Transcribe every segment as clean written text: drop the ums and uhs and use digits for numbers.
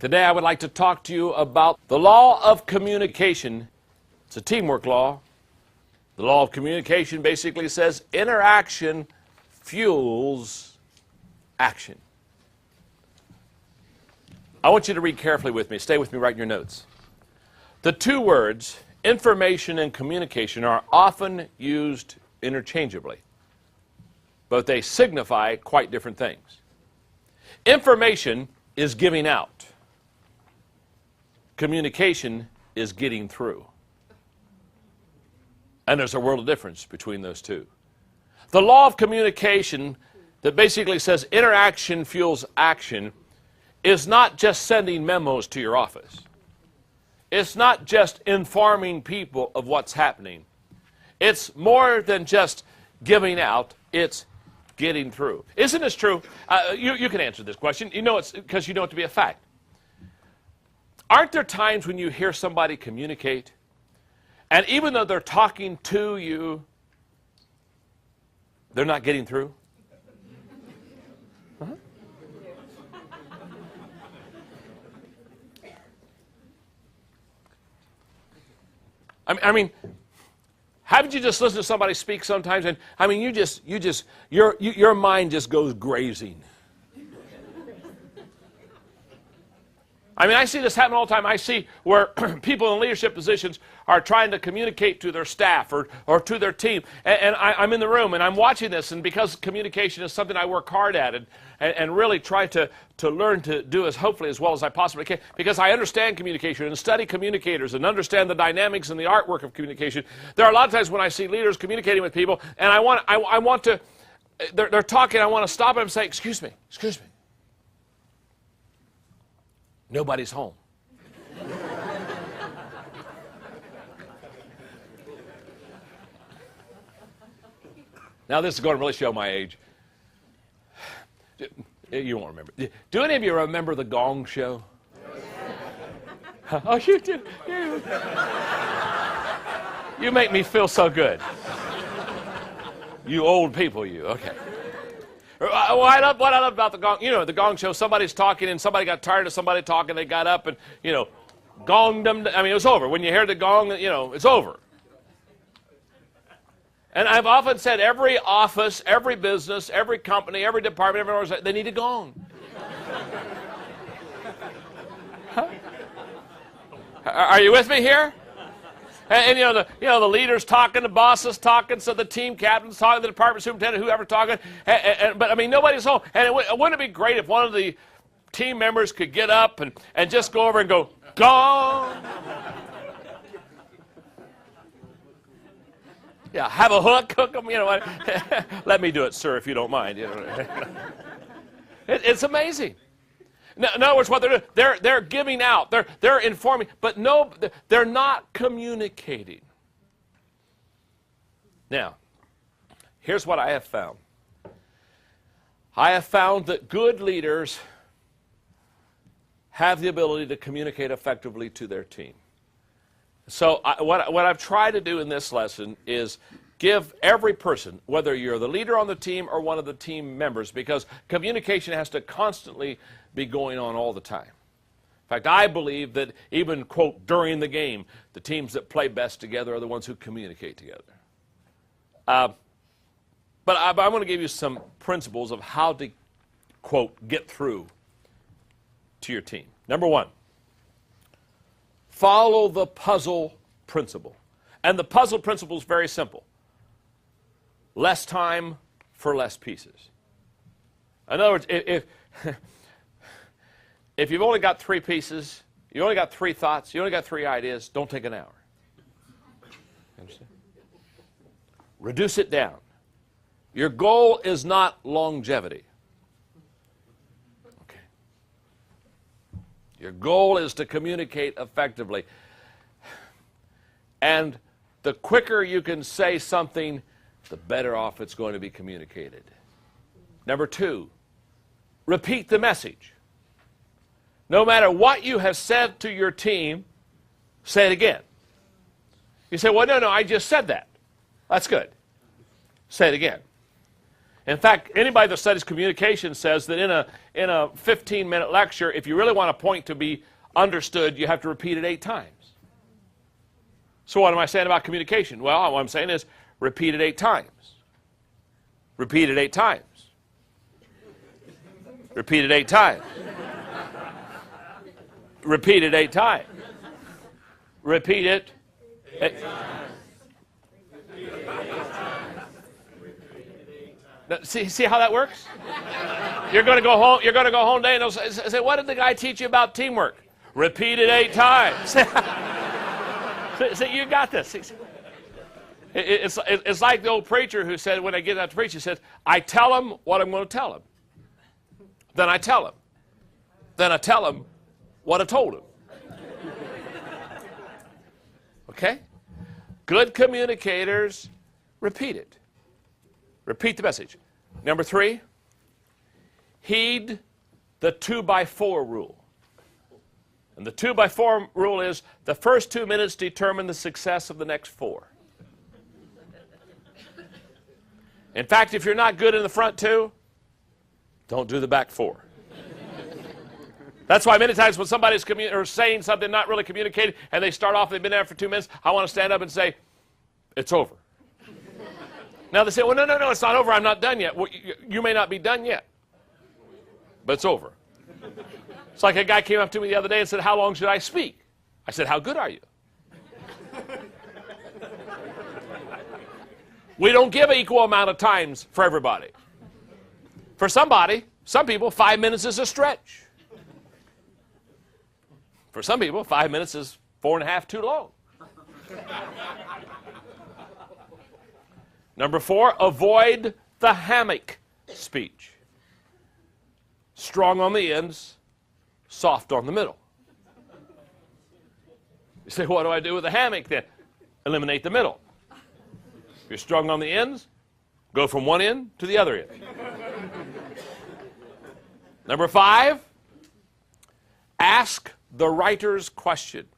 Today I would like to talk to you about the law of communication. It's a teamwork law. The law of communication basically says interaction fuels action. I want you to read carefully with me. Stay with me right in your notes. The two words, information and communication, are often used interchangeably, but they signify quite different things. Information is giving out. Communication is getting through. And there's a world of difference between those two. The law of communication that basically says interaction fuels action is not just sending memos to your office. It's not just informing people of what's happening. It's more than just giving out. It's getting through. Isn't this true? You can answer this question. You know it's because you know it to be a fact. Aren't there times when you hear somebody communicate, and even though they're talking to you, they're not getting through? Uh-huh. I mean, haven't you just listened to somebody speak sometimes? And I mean, your mind just goes grazing. I mean, I see this happen all the time. I see where people in leadership positions are trying to communicate to their staff or to their team. And I'm in the room and I'm watching this, and because communication is something I work hard at and really try to learn to do hopefully as well as I possibly can, because I understand communication and study communicators and understand the dynamics and the artwork of communication. There are a lot of times when I see leaders communicating with people, and I want to, they're talking, I want to stop them and say, excuse me. Nobody's home. Now this is going to really show my age. You won't remember. Do any of you remember the Gong Show? Oh, you do. You make me feel so good. You old people, you. Okay. What I love about the Gong, the Gong Show, somebody's talking and somebody got tired of somebody talking, they got up and, gonged them. I mean, it was over. When you hear the gong, it's over. And I've often said every office, every business, every company, every department, every organization, they need a gong. Huh? Are you with me here? And the leaders talking, the bosses talking, so the team captains talking, the department superintendent, whoever talking. But I mean, nobody's home. And wouldn't it be great if one of the team members could get up and just go over and go, gong? Yeah, have a hook them. Let me do it, sir, if you don't mind. It's amazing. In other words, what they're doing, they're giving out, they're informing, but no, they're not communicating. Now, here's what I have found. I have found that good leaders have the ability to communicate effectively to their team. So what I've tried to do in this lesson is give every person, whether you're the leader on the team or one of the team members, because communication has to constantly be going on all the time. In fact, I believe that even, quote, during the game, the teams that play best together are the ones who communicate together. But I'm going to give you some principles of how to, quote, get through to your team. Number one, follow the puzzle principle. And the puzzle principle is very simple. Less time for less pieces. In other words, if you've only got 3 pieces, you only got 3 thoughts, you only got 3 ideas, don't take an hour. Understand? Reduce it down. Your goal is not longevity. Okay. Your goal is to communicate effectively. And the quicker you can say something, the better off it's going to be communicated. Number 2, repeat the message. No matter what you have said to your team, say it again. You say, well, no, I just said that. That's good. Say it again. In fact, anybody that studies communication says that in a 15-minute lecture, if you really want a point to be understood, you have to repeat it 8 times. So what am I saying about communication? Well, what I'm saying is repeat it 8 times. Repeat it 8 times. Repeat it 8 times. Repeat it 8 times. Repeat it 8 times. See how that works? You're going to go home. You're going to go home today and they'll say, "What did the guy teach you about teamwork?" Repeat it 8 times. See, you got this. It's like the old preacher who said, when I get out to preach, he says, "I tell him what I'm going to tell him. Then I tell him. Then I tell him what I told him." Okay? Good communicators repeat it. Repeat the message. Number 3, heed the 2x4 rule. And the 2x4 rule is the first 2 minutes determine the success of the next 4. In fact, if you're not good in the front 2, don't do the back 4. That's why many times when somebody's saying something not really communicated and they start off, they've been there for 2 minutes, I want to stand up and say, "It's over." Now they say, "Well, no, it's not over. I'm not done yet." Well, you may not be done yet, but it's over. It's like a guy came up to me the other day and said, "How long should I speak?" I said, "How good are you?" We don't give an equal amount of times for everybody. For some people, 5 minutes is a stretch. For some people, 5 minutes is 4.5 too long. Number 4, avoid the hammock speech. Strong on the ends, soft on the middle. You say, "What do I do with the hammock then?" Eliminate the middle. If you're strong on the ends, go from one end to the other end. Number 5, ask the writer's question.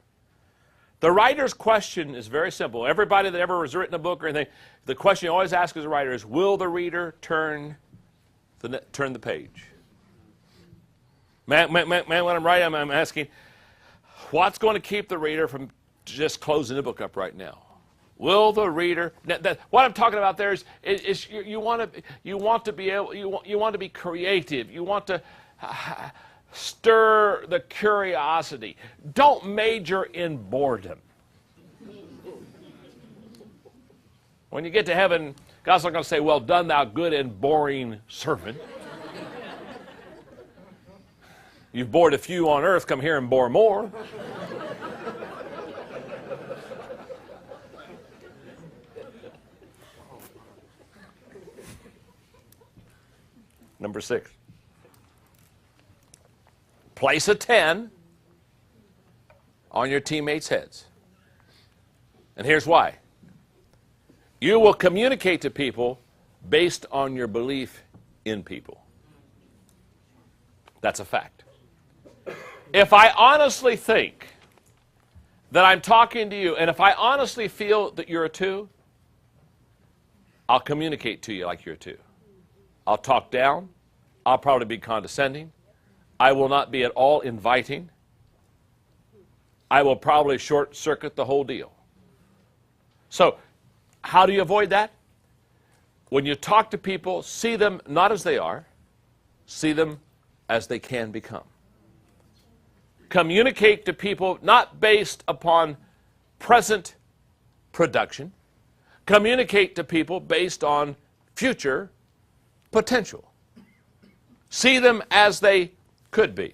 The writer's question is very simple. Everybody that ever has written a book or anything, the question you always ask as a writer is, will the reader turn the page? Man, when I'm writing, I'm asking, what's going to keep the reader from just closing the book up right now? Will the reader? What I'm talking about there is you want to be creative. You want to stir the curiosity. Don't major in boredom. When you get to heaven, God's not going to say, "Well done, thou good and boring servant. You've bored a few on earth, come here and bore more." Number 6. Place a 10 on your teammates' heads. And here's why. You will communicate to people based on your belief in people. That's a fact. If I honestly think that I'm talking to you, and if I honestly feel that you're a 2, I'll communicate to you like you're a 2. I'll talk down. I'll probably be condescending. I will not be at all inviting. I will probably short-circuit the whole deal. So, how do you avoid that? When you talk to people, see them not as they are, see them as they can become. Communicate to people not based upon present production. Communicate to people based on future potential. See them as they could be.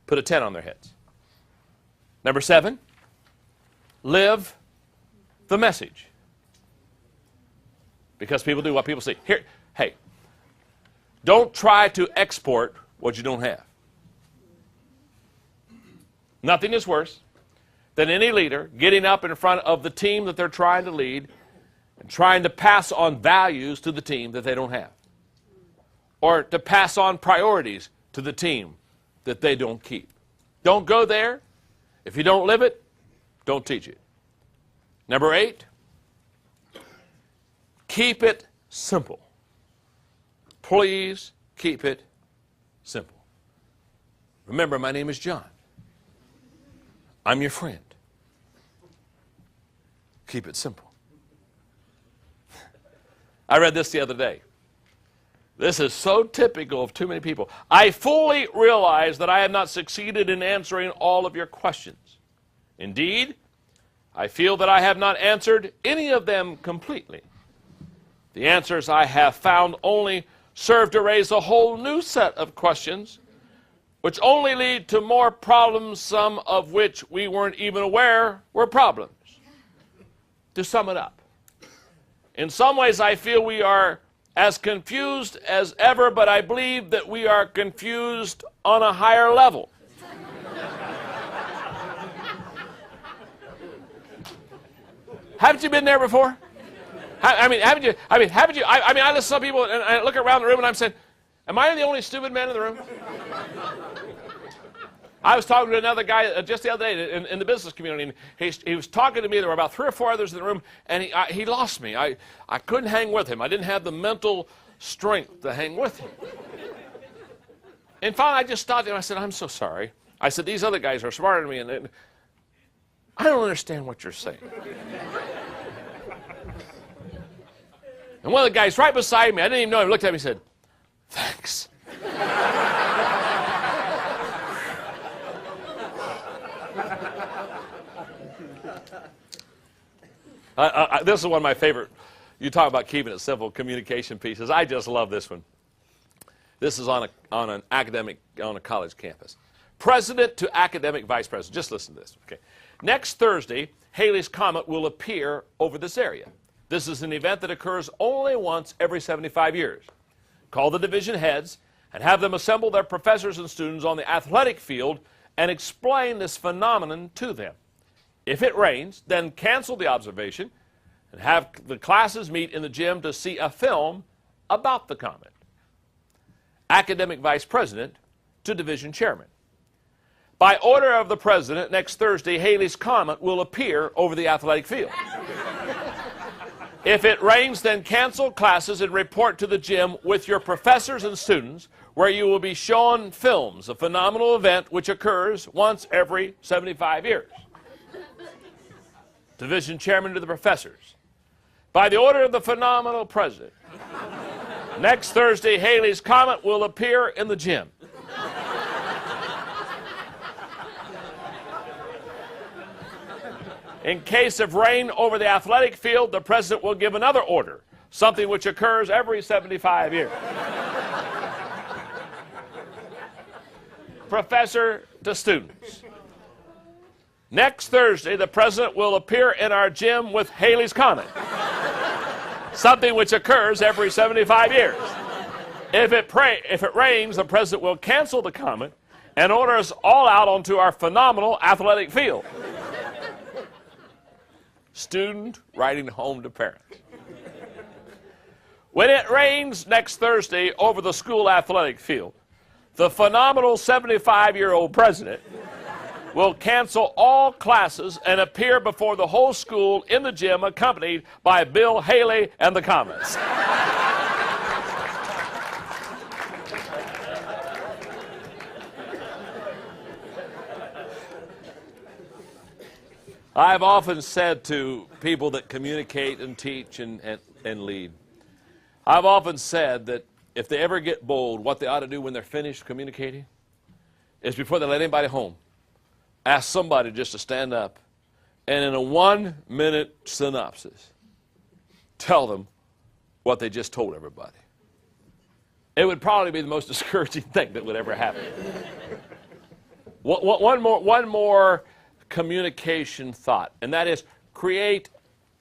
Put a 10 on their heads. Number 7, live the message. Because people do what people see. Here, hey, don't try to export what you don't have. Nothing is worse than any leader getting up in front of the team that they're trying to lead and trying to pass on values to the team that they don't have. Or to pass on priorities to the team that they don't keep. Don't go there. If you don't live it, don't teach it. Number 8, keep it simple. Please keep it simple. Remember, my name is John. I'm your friend. Keep it simple. I read this the other day. This is so typical of too many people. I fully realize that I have not succeeded in answering all of your questions. Indeed, I feel that I have not answered any of them completely. The answers I have found only serve to raise a whole new set of questions, which only lead to more problems, some of which we weren't even aware were problems. To sum it up, in some ways I feel we are as confused as ever, but I believe that we are confused on a higher level. Haven't you been there before? Haven't you? I listen to some people and I look around the room and I'm saying, am I the only stupid man in the room? I was talking to another guy just the other day in the business community, and he was talking to me. There were about 3 or 4 others in the room, and he lost me. I couldn't hang with him. I didn't have the mental strength to hang with him. And finally, I just stopped him and I said, I'm so sorry. I said, these other guys are smarter than me, and I don't understand what you're saying. And one of the guys right beside me, I didn't even know him, looked at me and said, thanks. This is one of my favorite. You talk about keeping it simple, communication pieces. I just love this one. This is on a college campus. President to academic vice president. Just listen to this. Okay. Next Thursday, Halley's Comet will appear over this area. This is an event that occurs only once every 75 years. Call the division heads and have them assemble their professors and students on the athletic field and explain this phenomenon to them. If it rains, then cancel the observation and have the classes meet in the gym to see a film about the comet. Academic vice president to division chairman. By order of the president, next Thursday, Halley's Comet will appear over the athletic field. If it rains, then cancel classes and report to the gym with your professors and students, where you will be shown films, a phenomenal event which occurs once every 75 years. Division chairman to the professors. By the order of the phenomenal president, next Thursday, Halley's Comet will appear in the gym. In case of rain over the athletic field, the president will give another order, something which occurs every 75 years. Professor to students. Next Thursday, the president will appear in our gym with Halley's Comet, something which occurs every 75 years. If it rains, the president will cancel the comet and order us all out onto our phenomenal athletic field. Student writing home to parents. When it rains next Thursday over the school athletic field, the phenomenal 75-year-old president will cancel all classes and appear before the whole school in the gym accompanied by Bill Haley and the Comets. I've often said to people that communicate and teach and lead, I've often said that if they ever get bold, what they ought to do when they're finished communicating is before they let anybody home, ask somebody just to stand up and in a 1-minute synopsis, tell them what they just told everybody. It would probably be the most discouraging thing that would ever happen. One more communication thought, and that is create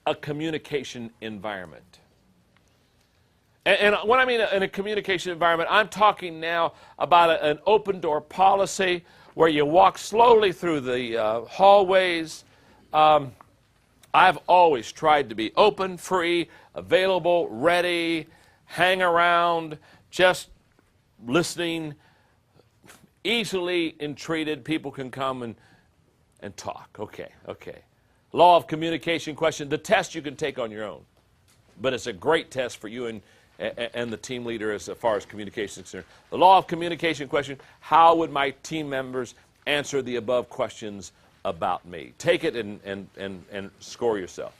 a communication environment. And when I mean in a communication environment, I'm talking now about an open door policy where you walk slowly through the hallways. I've always tried to be open, free, available, ready, hang around, just listening, easily entreated. People can come and talk. Okay. Law of communication question, the test you can take on your own. But it's a great test for you and the team leader as far as communication is concerned. The law of communication question, how would my team members answer the above questions about me? Take it and score yourself.